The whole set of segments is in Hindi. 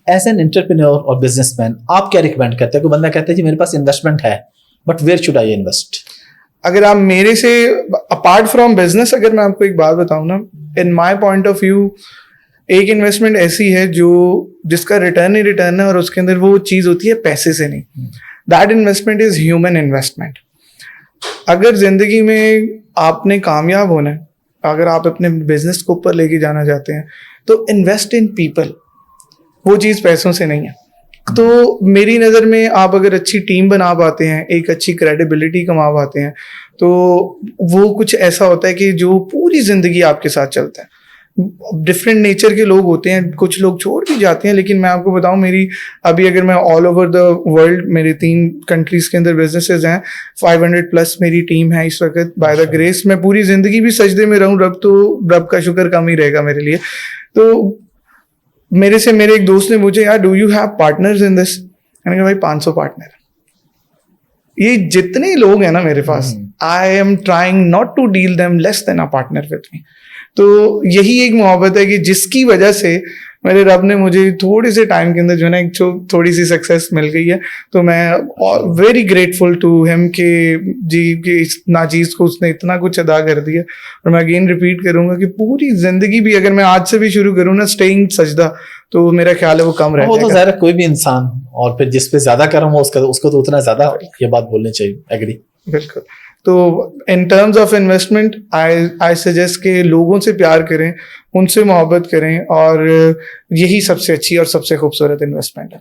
एज एन एंटरप्रेन्योर और बिजनेसमैन आप क्या रिकमेंड करते हैं? कोई बंदा कहता है जी मेरे पास इन्वेस्टमेंट है but where should I invest? अगर आप मेरे से अपार्ट फ्रॉम बिजनेस, अगर मैं आपको एक बात बताऊं ना, in my point of view एक इन्वेस्टमेंट ऐसी है जिसका रिटर्न ही रिटर्न है और उसके अंदर वो चीज होती है पैसे से नहीं. That investment is human investment. अगर जिंदगी में आपने कामयाब होना है, अगर आप अपने बिजनेस को ऊपर लेके जाना चाहते हैं, तो इन्वेस्ट इन पीपल. वो चीज पैसों से नहीं है. तो मेरी नज़र में आप अगर अच्छी टीम बना पाते हैं, एक अच्छी क्रेडिबिलिटी कमा पाते हैं, तो वो कुछ ऐसा होता है कि जो पूरी जिंदगी आपके साथ चलता है. डिफरेंट नेचर के लोग होते हैं, कुछ लोग छोड़ भी जाते हैं, लेकिन मैं आपको बताऊं मेरी अभी अगर मैं ऑल ओवर द वर्ल्ड, मेरे 3 कंट्रीज के अंदर बिजनेसेस हैं, 500 प्लस मेरी टीम है इस वक्त. बाय द ग्रेस मैं पूरी जिंदगी भी सजदे में रहूं, रब का शुक्र कम ही रहेगा मेरे लिए. तो मेरे एक दोस्त ने मुझे, यार do you have partners in this? मैंने कहा भाई 500 पार्टनर. ये जितने लोग हैं ना मेरे पास, I am trying not to deal them less than a partner with me. तो यही एक मोहब्बत है कि जिसकी वजह से मेरे रब ने मुझे थोड़े से टाइम के अंदर जो है ना एक थोड़ी सी सक्सेस मिल गई है. तो मैं वेरी ग्रेटफुल टू हिम कि इस नाचीज को उसने इतना कुछ अदा कर दिया. और मैं अगेन रिपीट करूंगा कि पूरी जिंदगी भी अगर मैं आज से भी शुरू करूँ ना स्टेइंग सजदा, तो मेरा ख्याल है वो कम रह वो जाएगा. तो ज़ाहिर है कोई भी इंसान, और फिर जिस पे ज्यादा कर्म हो उसको तो उतना ज्यादा ये बात बोलनी चाहिए. एग्री. बिल्कुल. तो in terms of investment I suggest के लोगों से प्यार करें, उनसे मोहब्बत करें, और यही सबसे अच्छी और सबसे खूबसूरत इन्वेस्टमेंट है.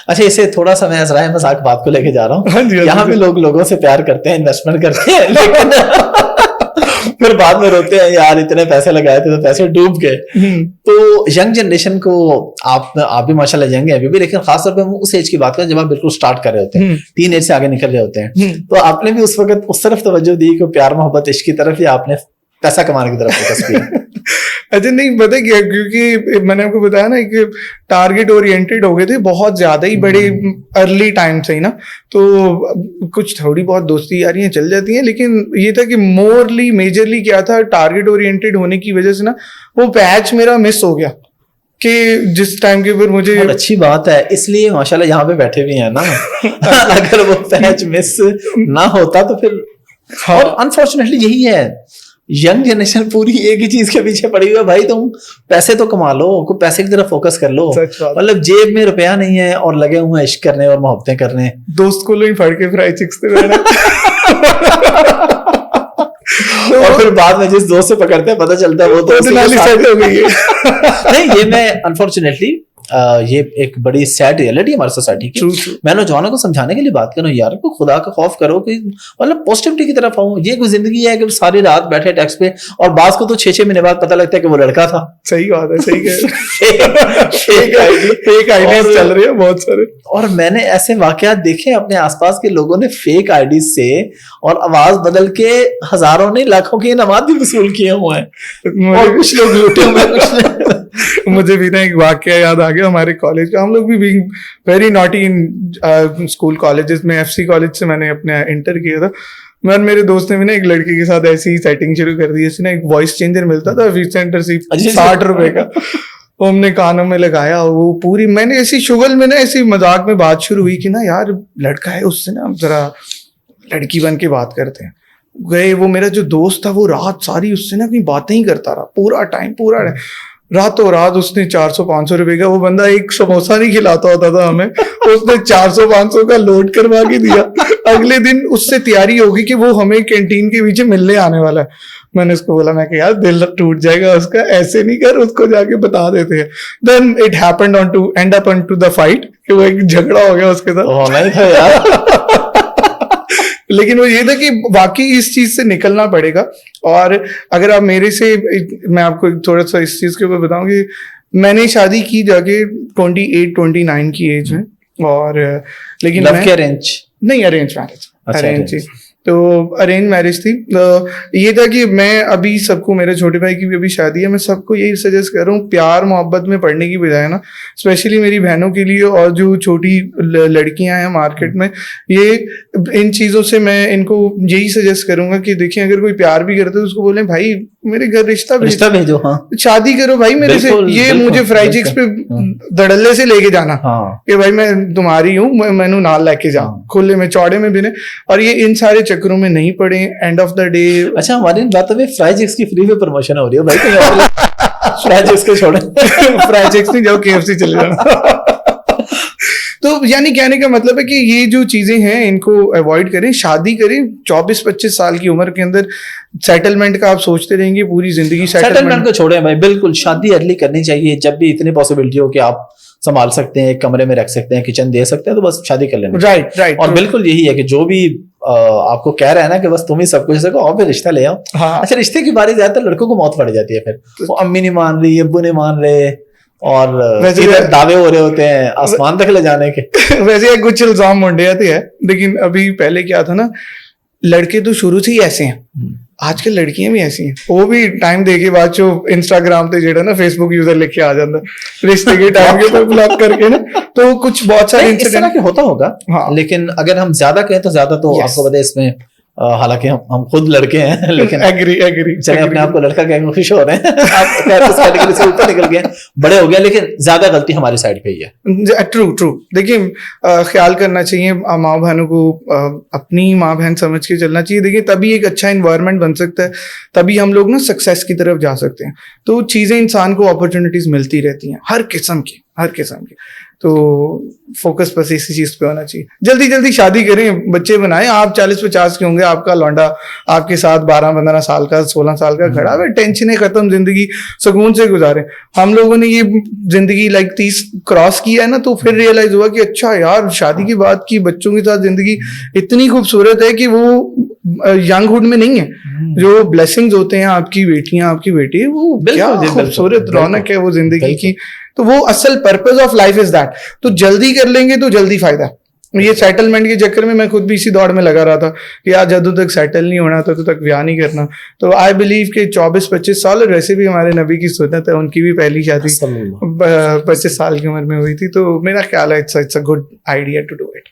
अच्छा, इसे थोड़ा सा मैं जरा मजाक बात को लेके जा रहा हूँ. यहाँ भी लोगों से प्यार करते हैं, इन्वेस्टमेंट करते हैं, लेकिन फिर बाद में रोते हैं यार इतने पैसे लगाए थे तो पैसे डूब गए. तो यंग जनरेशन को आप भी माशाल्लाह यंग है अभी भी, लेकिन खासतौर पे हम उस एज की बात करें जब आप बिल्कुल स्टार्ट कर रहे होते हैं, टीन एज से आगे निकल रहे होते हैं. तो आपने भी उस वक्त उस तरफ तवज्जो दी कि प्यार मोहब्बत इश्क की तरफ, या आपने पैसा कमाने की तरफ फोकस किया? अच्छा, नहीं पता क्या, क्योंकि मैंने आपको बताया ना कि टारगेट ओरिएंटेड हो गए थे बहुत ज्यादा ही बड़े अर्ली टाइम से ही ना. तो कुछ थोड़ी बहुत दोस्ती यारियां चल जाती हैं, लेकिन ये था कि मेजरली क्या था, टारगेट ओरिएंटेड होने की वजह से ना वो पैच मेरा मिस हो गया कि जिस टाइम के ऊपर मुझे. अच्छी बात है, इसलिए माशाल्लाह यहाँ पे बैठे भी हैं ना. अगर वो पैच मिस ना होता तो फिर. हाँ. और अनफॉर्चुनेटली यही है, यंग जनरेशन पूरी एक ही चीज के पीछे पड़ी हुई है, भाई तुम पैसे तो कमा लो, कोई पैसे की तरफ फोकस कर लो. मतलब जेब में रुपया नहीं है और लगे हुए इश्क करने और मोहब्बतें करने. दोस्त को फड़ के फ्राई चिक्स और फिर बाद में जिस दोस्त से पकड़ते हैं पता चलता है वो तो सेट हो गई है. नहीं, ये मैं अनफॉर्चुनेटली ये एक बड़ी सैड रियलिटी हमारी सोसाइटी की. मैं नौजवानों को समझाने के लिए बात करूं, यार को खुदा का खौफ करो, कि मतलब पॉजिटिविटी की तरफ आओ. ये कोई जिंदगी है कि सारी रात बैठे डेस्क पे, और बास को तो 6-6 महीने बाद पता लगता है कि वो लड़का था. सही बात है, सही है. फेक आईडी चल रही है बहुत सारे. और मैंने ऐसे वाकयात देखे अपने आसपास के लोगों ने फेक आईडी से और आवाज बदल के हजारों ने लाखों के इनामात भी वसूल किए हुए हैं, और कुछ लोग लूटे हुए. मुझे भी ना एक वाकया याद आ गया हमारे कॉलेज का. हम लोग भी being very naughty in school colleges में, FC कॉलेज से मैंने अपने इंटर किया था. मेरे दोस्त ने भी ना एक लड़की के साथ ऐसी सेटिंग शुरू कर दी. इसने एक वॉइस चेंजर मिलता था फीस सेंटर से 60 रुपए का, वो हमने कानों में लगाया. वो पूरी मैंने ऐसी शुगल में ना ऐसी मजाक में बात शुरू हुई कि ना यार लड़का है, उससे ना जरा लड़की बन के बात करते हैं. गए, वो मेरा जो दोस्त था वो रात सारी उससे ना अपनी बातें ही करता रहा पूरा टाइम. रातों रात उसने 400-500 रुपए का, वो बंदा एक समोसा नहीं खिलाता होता था हमें, उसने 400-500 का लोड करवा के दिया. अगले दिन उससे तैयारी होगी कि वो हमें कैंटीन के पीछे मिलने आने वाला है. मैंने उसको बोला, मैं कि यार दिल टूट जाएगा उसका, ऐसे नहीं कर, उसको जाके बता देते हैं. Then it happened end up on to the fight, कि वो एक झगड़ा हो गया उसके साथ. होना ही था यार. लेकिन वो ये था कि वाकई इस चीज से निकलना पड़ेगा. और अगर आप मेरे से, मैं आपको थोड़ा सा इस चीज के ऊपर बताऊं कि मैंने शादी की जाके 28-29 की एज में, और लेकिन लव के अरेंज नहीं, अरेंज मैरिज. अच्छा, अरेंज. तो अरेंज मैरिज थी। ये था कि मैं अभी सबको, मेरे छोटे भाई की भी अभी शादी है, मैं सबको यही सजेस्ट कर रहा हूँ, प्यार मोहब्बत में पढ़ने की बजाय ना, स्पेशली मेरी बहनों के लिए और जो छोटी लड़कियां हैं मार्केट में, ये इन चीज़ों से मैं इनको यही सजेस्ट करूंगा कि देखिए, अगर कोई प्यार भी करते तो उसको बोले भाई मेरे घर रिश्ता भेजो, हाँ शादी करो भाई मेरे से, ये मुझे फ्राई चिक्स पे धड़ल्ले से लेके जाना कि भाई मैं तुम्हारी हूँ, मैनू नाल लेके जा, खुले में चौड़े में भी नहीं, और ये इन सारे चक्करों में नहीं पड़े। एंड ऑफ द डे, अच्छा हमारी बात में फ्राई चिक्स की फ्री में प्रमोशन हो रही है भाई, फ्राई चिक्स को छोड़े, फ्राई चिक्स नहीं जाओ, KFC चले जाना। तो यानी कहने का मतलब है कि ये जो चीजें हैं इनको अवॉइड करें, शादी करें 24-25 साल की उम्र के अंदर। सेटलमेंट का आप सोचते रहेंगे पूरी जिंदगी, सेटलमेंट को छोड़ें भाई, बिल्कुल शादी अर्ली करनी चाहिए जब भी इतनी पॉसिबिलिटी हो कि आप संभाल सकते हैं, एक कमरे में रख सकते हैं, किचन दे सकते हैं, तो बस शादी कर लेना। राइट। और बिल्कुल यही है कि जो भी आपको कह रहा है ना कि बस तुम ही सब कुछ सको और फिर रिश्ता ले आओ। हाँ। अच्छा, रिश्ते की बारी ज्यादातर लड़कों को मौत पड़ जाती है, फिर वो अम्मी नहीं मान रही, अब्बू नहीं मान रहे, और इधर दावे हो रहे होते हैं आसमान तक ले जाने के। वैसे कुछ इल्जाम मुंडे आते हैं, लेकिन अभी पहले क्या था ना, लड़के तो शुरू से ही ऐसे हैं, आजकल लड़कियां भी ऐसी हैं, वो भी टाइम दे के बाद जो इंस्टाग्राम पे जेड़ा ना फेसबुक यूजर लिख के आ जाता रिश्ते के टाइम के ऊपर ब्लॉक करके ना, तो कुछ बहुत सारे इंसिडेंट होता होगा। हाँ। लेकिन अगर हम ज्यादा कहें तो ज्यादा तो आपको पता है इसमें, हालांकि हम खुद लड़के हैं, लेकिन एग्री चले अपने आप को लड़का कहकर खुश हो रहे हैं। आप कैटेगरी से ऊपर निकल गए, बड़े हो गए, लेकिन ज्यादा गलती हमारी साइड पे ही है। ट्रू। देखिए, ख्याल करना चाहिए माँ बहनों को, अपनी माँ बहन समझ के चलना चाहिए। देखिए, तभी एक अच्छा इन्वायरमेंट बन सकता है, तभी हम लोग ना सक्सेस की तरफ जा सकते हैं। तो चीजें इंसान को अपॉर्चुनिटीज मिलती रहती हैं हर किस्म की। तो फोकस बस इसी चीज पे होना चाहिए। जल्दी शादी करें, बच्चे बनाएं। आप 40-50 के होंगे, आपका लौंडा आपके साथ 12-15 साल का, 16 साल का खड़ा है, टेंशनें खत्म, जिंदगी सुकून से गुजारें। हम लोगों ने ये जिंदगी 30 क्रॉस किया है ना, तो फिर रियलाइज हुआ कि अच्छा यार, शादी के बाद की बच्चों के साथ जिंदगी इतनी खूबसूरत है कि वो यंगहुड में नहीं है। जो ब्लेसिंग्स होते हैं, आपकी बेटियां, आपकी बेटी, वो क्या खूबसूरत रौनक है वो जिंदगी की। तो वो असल purpose of life is that. तो जल्दी कर लेंगे तो जल्दी फायदा। ये सेटलमेंट के चक्कर में मैं खुद भी इसी दौड़ में लगा रहा था कि यार जब तक सेटल नहीं होना तब तक ब्याह नहीं करना। तो आई बिलीव कि 24-25 साल, और वैसे भी हमारे नबी की सुन्नत है, उनकी भी पहली शादी 25 साल की उम्र में हुई थी। तो मेरा ख्याल है it's a good idea to do it.